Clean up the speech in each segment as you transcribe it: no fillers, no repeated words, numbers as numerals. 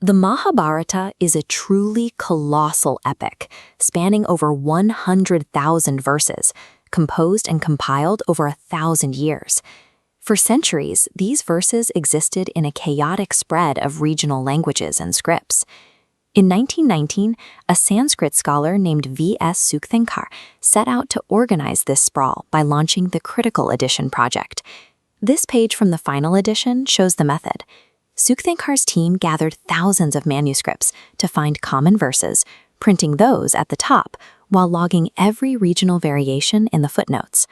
The Mahabharata is a truly colossal epic, spanning over 100,000 verses, composed and compiled over 1,000 years. For centuries, these verses existed in a chaotic spread of regional languages and scripts. In 1919, a Sanskrit scholar named V.S. Sukthankar set out to organize this sprawl by launching the Critical Edition project. This page from the final edition shows the method. Sukthankar's team gathered thousands of manuscripts to find common verses, printing those at the top while logging every regional variation in the footnotes.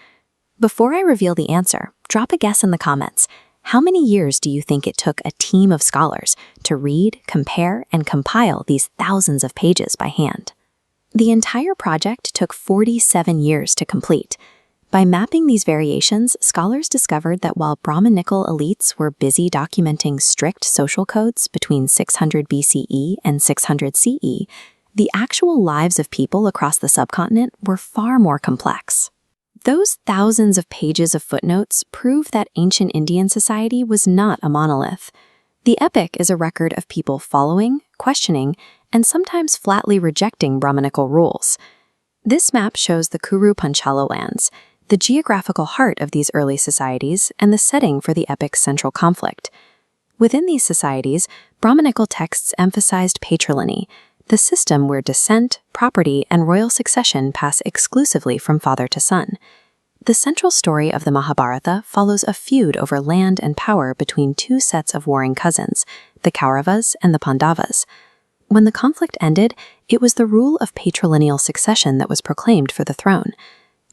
Before I reveal the answer, drop a guess in the comments. How many years do you think it took a team of scholars to read, compare, and compile these thousands of pages by hand? The entire project took 47 years to complete. By mapping these variations, scholars discovered that while Brahminical elites were busy documenting strict social codes between 600 BCE and 600 CE, the actual lives of people across the subcontinent were far more complex. Those thousands of pages of footnotes prove that ancient Indian society was not a monolith. The epic is a record of people following, questioning, and sometimes flatly rejecting Brahminical rules. This map shows the Kuru Panchala lands, the geographical heart of these early societies and the setting for the epic's central conflict. Within these societies, Brahminical texts emphasized patrilineal, the system where descent, property, and royal succession pass exclusively from father to son. The central story of the Mahabharata follows a feud over land and power between two sets of warring cousins, the Kauravas and the Pandavas. When the conflict ended, it was the rule of patrilineal succession that was proclaimed for the throne.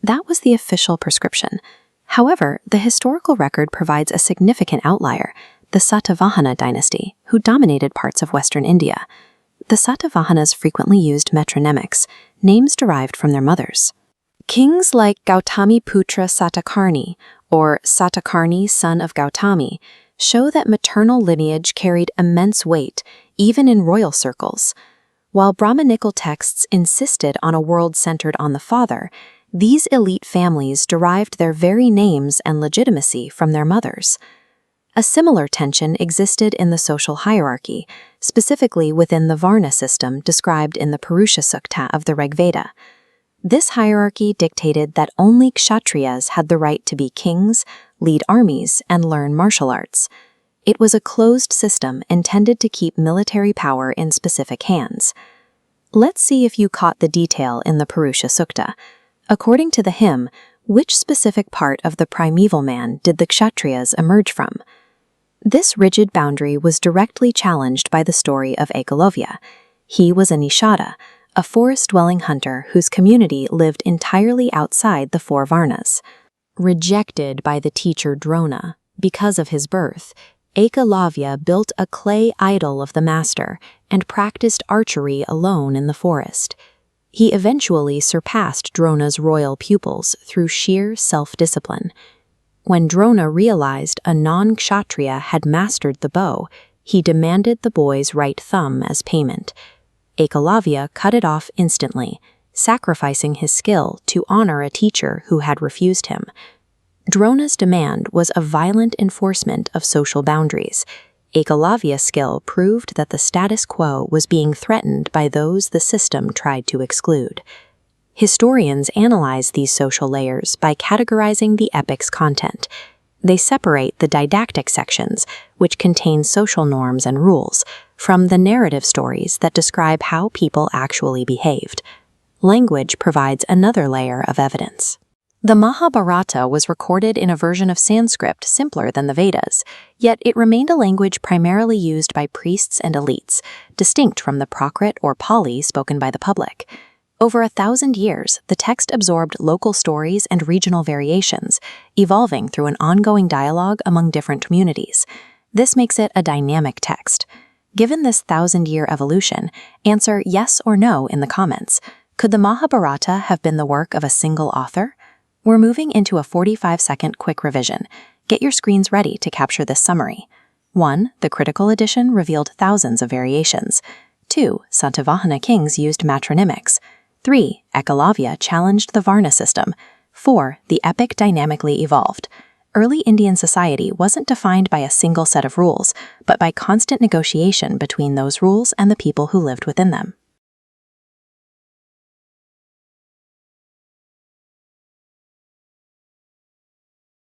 That was the official prescription. However, the historical record provides a significant outlier, the Satavahana dynasty, who dominated parts of western India. The Satavahanas frequently used metronymics, names derived from their mothers. Kings like Gautami Putra Satakarni, or Satakarni son of Gautami, show that maternal lineage carried immense weight, even in royal circles. While Brahminical texts insisted on a world centered on the father, these elite families derived their very names and legitimacy from their mothers. A similar tension existed in the social hierarchy, specifically within the Varna system described in the Purusha Sukta of the Rigveda. This hierarchy dictated that only Kshatriyas had the right to be kings, lead armies, and learn martial arts. It was a closed system intended to keep military power in specific hands. Let's see if you caught the detail in the Purusha Sukta. According to the hymn, which specific part of the primeval man did the Kshatriyas emerge from? This rigid boundary was directly challenged by the story of Ekalavya. He was a Nishada, a forest-dwelling hunter whose community lived entirely outside the four Varnas. Rejected by the teacher Drona because of his birth, Ekalavya built a clay idol of the master and practiced archery alone in the forest. He eventually surpassed Drona's royal pupils through sheer self-discipline. When Drona realized a non-kshatriya had mastered the bow, he demanded the boy's right thumb as payment. Ekalavya cut it off instantly, sacrificing his skill to honor a teacher who had refused him. Drona's demand was a violent enforcement of social boundaries. Ekalavya's skill proved that the status quo was being threatened by those the system tried to exclude. Historians analyze these social layers by categorizing the epic's content. They separate the didactic sections, which contain social norms and rules, from the narrative stories that describe how people actually behaved. Language provides another layer of evidence. The Mahabharata was recorded in a version of Sanskrit simpler than the Vedas, yet it remained a language primarily used by priests and elites, distinct from the Prakrit or Pali spoken by the public. Over 1,000 years, the text absorbed local stories and regional variations, evolving through an ongoing dialogue among different communities. This makes it a dynamic text. Given this 1,000-year evolution, answer yes or no in the comments. Could the Mahabharata have been the work of a single author? We're moving into a 45-second quick revision. Get your screens ready to capture this summary. 1. The Critical Edition revealed thousands of variations. 2. Satavahana kings used matronymics. 3. Ekalavya challenged the Varna system. 4. The epic dynamically evolved. Early Indian society wasn't defined by a single set of rules, but by constant negotiation between those rules and the people who lived within them.